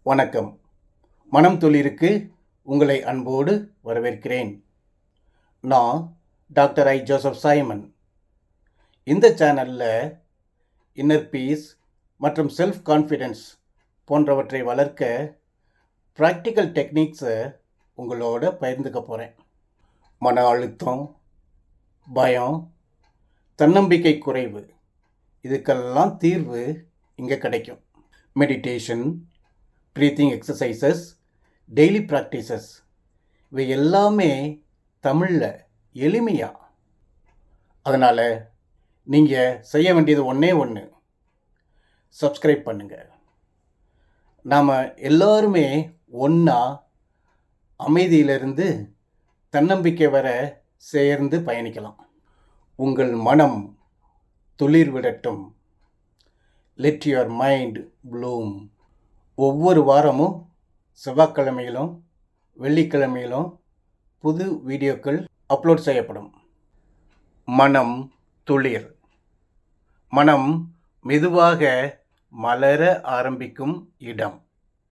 வணக்கம். மனம் துளிருக்கு உங்களை அன்போடு வரவேற்கிறேன். நான் டாக்டர் ஜோசப் சைமன். இந்த சேனலில் இன்னர் பீஸ் மற்றும் செல்ஃப் கான்ஃபிடென்ஸ் போன்றவற்றை வளர்க்க ப்ராக்டிக்கல் டெக்னிக்ஸை உங்களோட பகிர்ந்துக்க போகிறேன். மன அழுத்தம், பயம், தன்னம்பிக்கை குறைவு இதுக்கெல்லாம் தீர்வு இங்கே கிடைக்கும். Meditation, breathing exercises, daily practices இவை எல்லாமே தமிழில் எளிமையாக. அதனால் நீங்கள் செய்ய வேண்டியது ஒன்று, சப்ஸ்கிரைப் பண்ணுங்கள். நாம் எல்லாருமே ஒன்றா அமைதியிலிருந்து தன்னம்பிக்கை வர சேர்ந்து பயணிக்கலாம். உங்கள் மனம் துளிர் விடட்டும். Let your mind bloom. ஒவ்வொரு வாரமும் செவ்வாய்க்கிழமையிலும் வெள்ளிக்கிழமையிலும் புது வீடியோக்கள் அப்லோட் செய்யப்படும். மனம் துளிர். மனம் மெதுவாக மலர ஆரம்பிக்கும் இடம்.